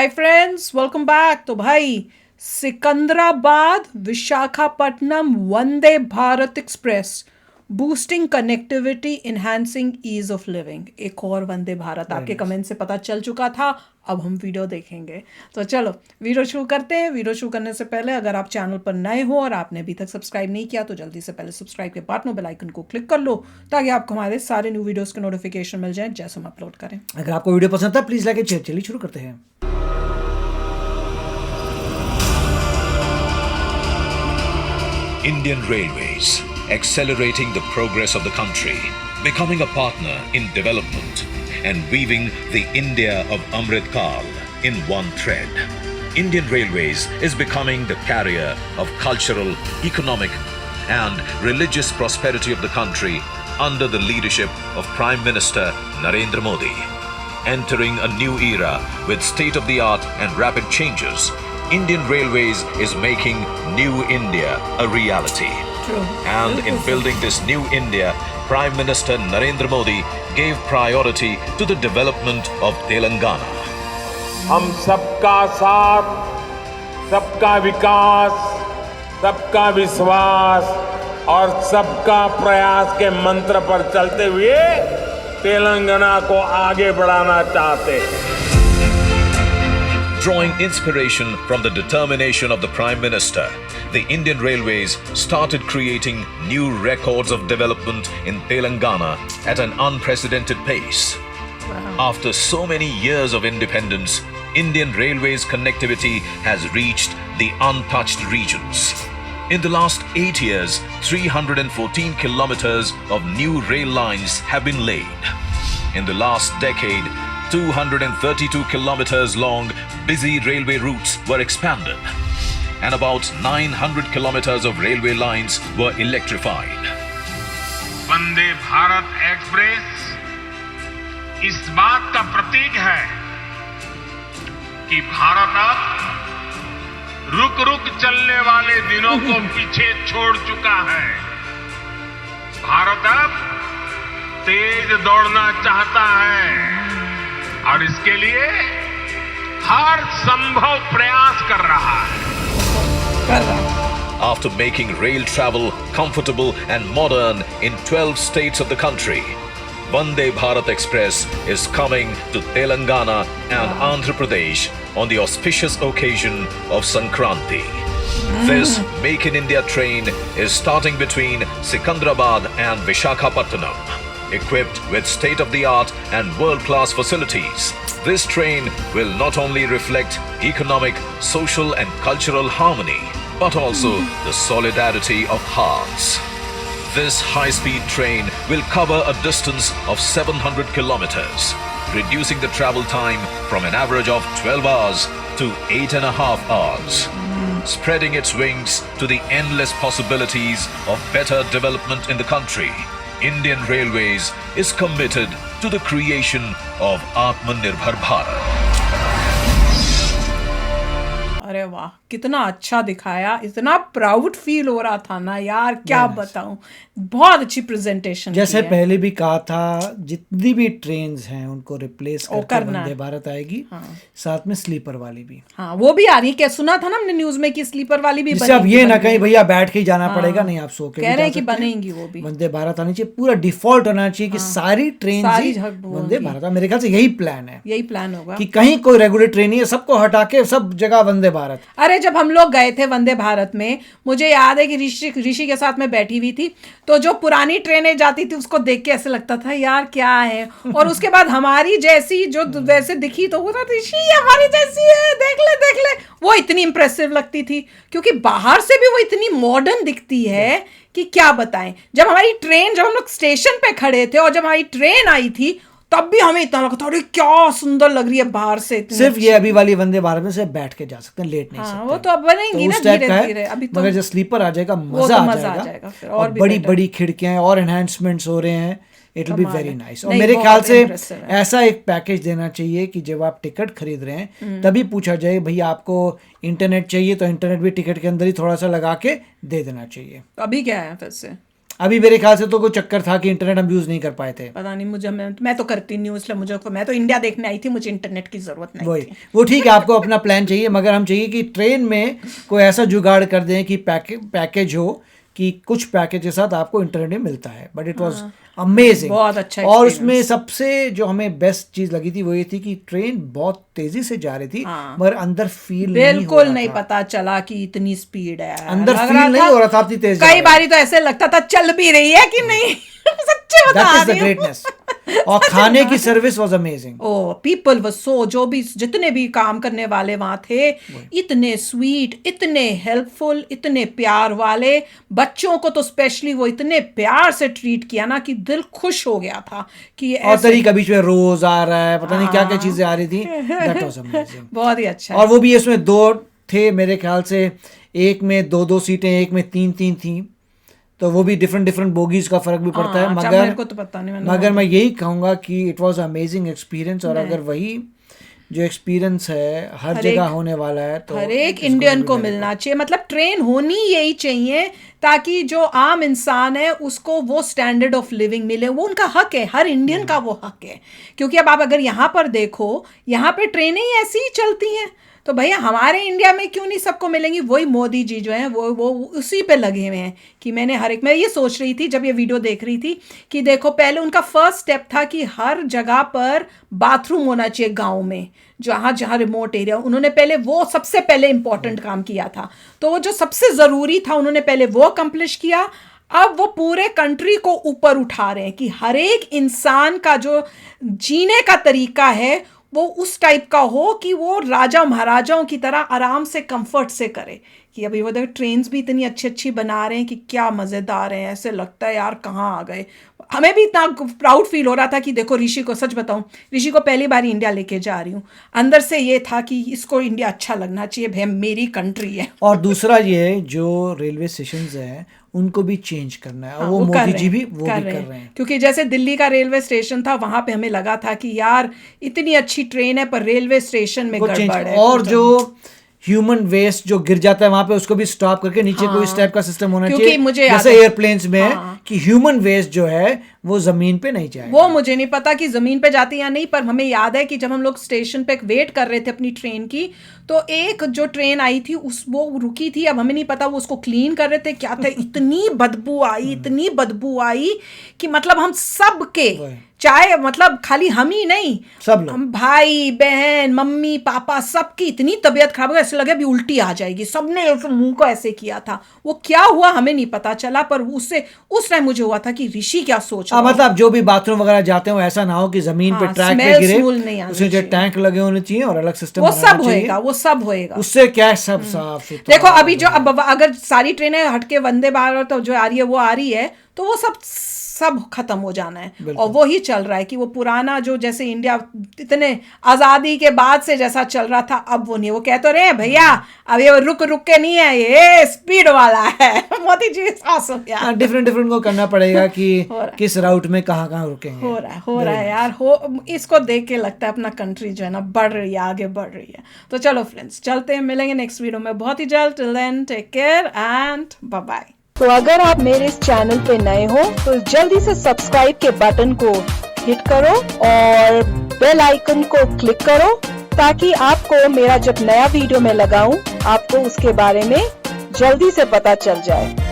Hi friends, welcome back. तो भाई, Secunderabad Visakhapatnam Vande Bharat express boosting connectivity enhancing ease of living. एक और वंदे भारत आपके कमेंट से पता चल चुका था। अब हम वीडियो देखेंगे। तो चलो वीडियो शुरू करते हैं। वीडियो शुरू करने से पहले अगर आप चैनल पर नए हो और आपने अभी तक सब्सक्राइब नहीं किया तो जल्दी से पहले सब्सक्राइब के बटन और बेल आइकन को क्लिक कर लो ताकि आपको हमारे सारे न्यू वीडियोस के नोटिफिकेशन मिल जाए जैसे हम अपलोड करें। अगर आपको वीडियो पसंद था प्लीज लाइक एंड शेयर। चलिए शुरू करते हैं। Indian Railways, accelerating the progress of the country, becoming a partner in development, and weaving the India of Amrit Kal in one thread. Indian Railways is becoming the carrier of cultural, economic, and religious prosperity of the country under the leadership of Prime Minister Narendra Modi. Entering a new era with state-of-the-art and rapid changes, Indian Railways is making New India a reality. True. And in building this new India, Prime Minister Narendra Modi gave priority to the development of Telangana. हम सबका साथ, सबका विकास, सबका विश्वास और सबका प्रयास के मंत्र पर चलते हुए तेलंगाना को आगे बढ़ाना चाहते हैं। Drawing inspiration from the determination of the Prime Minister, the Indian Railways started creating new records of development in Telangana at an unprecedented pace. Wow. After so many years of independence, Indian Railways connectivity has reached the untouched regions. In the last 8 years, 314 kilometers of new rail lines have been laid. In the last decade, 232 kilometers long busy railway routes were expanded, and about 900 kilometers of railway lines were electrified. Vande Bharat express इस बात का प्रतीक है कि भारत अब रुक रुक चलने वाले दिनों को पीछे छोड़ चुका है। भारत अब तेज दौड़ना चाहता है और इसके लिए हर संभव प्रयास कर रहा है। After making rail travel comfortable and modern in 12 states of the country, Vande Bharat Express is coming to Telangana and Andhra Pradesh on the auspicious occasion of Sankranti. This Make in India train is starting between Sikandrabad and Vishakhapatnam. Equipped with state-of-the-art and world-class facilities, this train will not only reflect economic, social and cultural harmony, but also the solidarity of hearts. This high-speed train will cover a distance of 700 kilometers, reducing the travel time from an average of 12 hours to 8.5 hours, spreading its wings to the endless possibilities of better development in the country. Indian Railways is committed to the creation of Atmanirbhar Bharat. अरे वाह, कितना अच्छा दिखाया। इतना proud feel हो रहा था ना यार, क्या बताऊं। बहुत अच्छी प्रेजेंटेशन जैसे पहले भी कहा था, जितनी भी ट्रेन्स हैं उनको रिप्लेस करके वंदे भारत आएगी। साथ में स्लीपर वाली भी। हाँ, वो भी आ रही है। क्या सुना था ना हमने न्यूज में कि स्लीपर वाली भी बनेगी। अब ये ना कहीं भैया बैठ के ही जाना पड़ेगा, नहीं आप सो के कह रहे हैं कि बनेंगी वो भी। वंदे भारत आनी चाहिए, पूरा डिफॉल्ट होना चाहिए कि सारी ट्रेन वंदे भारत। मेरे ख्याल से यही प्लान है, यही प्लान होगा कि कहीं कोई रेगुलर ट्रेन नहीं है, सबको हटा के सब जगह वंदे भारत। अरे जब हम लोग गए थे वंदे भारत में, मुझे याद है कि ऋषि के साथ में बैठी हुई थी, तो जो पुरानी ट्रेनें जाती थी उसको देख के ऐसे लगता था यार क्या है, और उसके बाद हमारी जैसी जो वैसे दिखी तो होता ऋषि हमारी जैसी है, देख ले। वो इतनी इंप्रेसिव लगती थी क्योंकि बाहर से भी वो इतनी मॉडर्न दिखती है कि क्या बताएं। जब हम लोग स्टेशन पे खड़े थे और जब हमारी ट्रेन आई थी तब भी हमें इतना लगा था अरे क्या सुंदर लग रही है बाहर से। सिर्फ ये अभी वाली वंदे भारत में से बैठ के जा सकते हैं, लेट नहीं सकते। वो तो अब बनेंगी ना धीरे-धीरे। अभी तो मगर जब स्लीपर आ जाएगा मजा आ जाएगा फिर। और बड़ी खिड़कियां और एनहांसमेंट्स हो रहे हैं, it will be very nice. और मेरे ख्याल से ऐसा एक पैकेज देना चाहिए कि जब आप टिकट खरीद रहे हैं तभी पूछा जाए भैया आपको इंटरनेट चाहिए तो इंटरनेट भी टिकट के अंदर ही थोड़ा सा लगा के दे देना चाहिए। अभी क्या है फिर से अभी मेरे ख्याल से तो कोई चक्कर था कि इंटरनेट हम यूज नहीं कर पाए थे। पता नहीं मुझे, मैं तो करती नहीं हूँ, इसलिए मैं तो इंडिया देखने आई थी, मुझे इंटरनेट की जरूरत नहीं थी। वो ठीक है, आपको अपना प्लान चाहिए, मगर हम चाहिए कि ट्रेन में कोई ऐसा जुगाड़ कर दें कि पैकेज हो कि कुछ पैकेज के साथ आपको इंटरनेट मिलता है। बट इट वाज अमेजिंग, बहुत अच्छा। और उसमें सबसे जो हमें बेस्ट चीज लगी थी वो ये थी कि ट्रेन बहुत तेजी से जा रही थी, मगर अंदर फील बिल्कुल नहीं पता चला कि इतनी स्पीड है, अंदर फील नहीं हो रहा था इतनी तेज। कई बारी तो ऐसे लगता था चल भी रही है कि नहीं। सच्चे बता रही हूं। That is the greatness. और खाने की service was amazing. People was so, जो भी जितने भी काम करने वाले वहां थे, इतने स्वीट, इतने हेल्पफुल, इतने प्यार वाले। बच्चों को तो स्पेशली वो इतने प्यार से ट्रीट किया ना कि दिल खुश हो गया था कि और तरीका बीच में रोज आ रहा है, पता नहीं क्या क्या चीजें आ रही थी। दैट वाज अमेजिंग, बहुत ही अच्छा। और वो भी इसमें 2 थे मेरे ख्याल से, एक में 2 सीटें, एक में 3 थी, तो वो भी डिफरेंट बोगीज का फर्क भी पड़ता है। मगर मेरे को तो पता नहीं, मगर मैं यही कहूँगा कि इट वाज अमेजिंग एक्सपीरियंस। और अगर वही जो एक्सपीरियंस है हर जगह होने वाला है तो हर एक इंडियन को मिलना चाहिए। मतलब ट्रेन होनी यही चाहिए ताकि जो आम इंसान है उसको वो स्टैंडर्ड ऑफ लिविंग मिले, वो उनका हक है, हर इंडियन का वो हक है। क्योंकि अब आप अगर यहाँ पर देखो, यहाँ पे ट्रेनें ही ऐसी ही चलती हैं, तो भैया हमारे इंडिया में क्यों नहीं सबको मिलेंगी? वही मोदी जी जो हैं वो उसी पे लगे हुए हैं कि मैं ये सोच रही थी जब ये वीडियो देख रही थी कि देखो, पहले उनका फर्स्ट स्टेप था कि हर जगह पर बाथरूम होना चाहिए गांव में, जहाँ जहाँ रिमोट एरिया, उन्होंने पहले वो सबसे पहले इंपॉर्टेंट काम किया था। तो वो जो सबसे ज़रूरी था उन्होंने पहले वो अकम्प्लिश किया। अब वो पूरे कंट्री को ऊपर उठा रहे हैं कि हर एक इंसान का जो जीने का तरीका है वो उस टाइप का हो कि वो राजा महाराजाओं की तरह आराम से कंफर्ट से करे। कि अभी वो देखो ट्रेन्स भी इतनी अच्छी अच्छी बना रहे हैं कि क्या मज़ेदार है, ऐसे लगता है यार कहाँ आ गए। हमें भी इतना प्राउड फील हो रहा था कि देखो ऋषि को, सच बताऊं, ऋषि को पहली बार इंडिया लेके जा रही हूँ। अंदर से ये था कि इसको इंडिया अच्छा लगना चाहिए, भाई मेरी कंट्री है। और दूसरा ये जो रेलवे स्टेशंस हैं उनको भी चेंज करना है, और वो मोदी जी भी वो कर रहे हैं। क्योंकि जैसे दिल्ली का रेलवे स्टेशन था, वहां पे हमें लगा था कि यार इतनी अच्छी ट्रेन है पर रेलवे स्टेशन में गड़बड़ है। और जो ह्यूमन वेस्ट जो गिर जाता है वहां पे उसको भी स्टॉप करके नीचे कोई इस टाइप का सिस्टम होना चाहिए, मुझे जैसे एयरप्लेन्स में है कि ह्यूमन वेस्ट जो है वो जमीन पे नहीं जाएगा। वो मुझे नहीं पता कि जमीन पे जाती या नहीं, पर हमें याद है कि जब हम लोग स्टेशन पे वेट कर रहे थे अपनी ट्रेन की, तो एक जो ट्रेन आई थी वो रुकी थी। अब हमें नहीं पता वो उसको क्लीन कर रहे थे क्या थे, इतनी बदबू आई कि मतलब हम सब के, चाहे मतलब खाली हम ही नहीं, सब लोग, भाई बहन मम्मी पापा, सबकी इतनी तबीयत खराब हो गई, ऐसे लगे अभी उल्टी आ जाएगी। सबने मुंह को ऐसे किया था। वो क्या हुआ हमें नहीं पता चला, पर उससे उस टाइम मुझे हुआ था कि ऋषि क्या सोच रहा है। मतलब जो भी बाथरूम वगैरह जाते हो ऐसा ना हो कि जमीन पे ट्रैक पे गिरे, उसमें जो टैंक लगे होने चाहिए और अलग सिस्टम, वो सब होएगा उससे क्या सब साफ सुथरा। देखो अभी जो अब अगर सारी ट्रेनें हटके वंदे भारत तो जो आ रही है वो आ रही है, तो वो सब खत्म हो जाना है। और वो ही चल रहा है कि वो पुराना जो जैसे इंडिया इतने आजादी के बाद से जैसा चल रहा था, अब वो नहीं। वो कह तो रहे हैं भैया अब ये रुक के नहीं है, ये स्पीड वाला है। मोदी जी सास हो गया, डिफरेंट को करना पड़ेगा कि किस राउट में कहाँ रुकेंगे। हो रहा है यार, इसको देख के लगता है अपना कंट्री जो है ना बढ़ रही है, आगे बढ़ रही है। तो चलो फ्रेंड्स, चलते हैं, मिलेंगे नेक्स्ट वीडियो में बहुत ही जल्द। Till then take care and bye bye. तो अगर आप मेरे इस चैनल पे नए हो तो जल्दी से सब्सक्राइब के बटन को हिट करो और बेल आइकन को क्लिक करो, ताकि आपको मेरा जब नया वीडियो मैं लगाऊं आपको उसके बारे में जल्दी से पता चल जाए।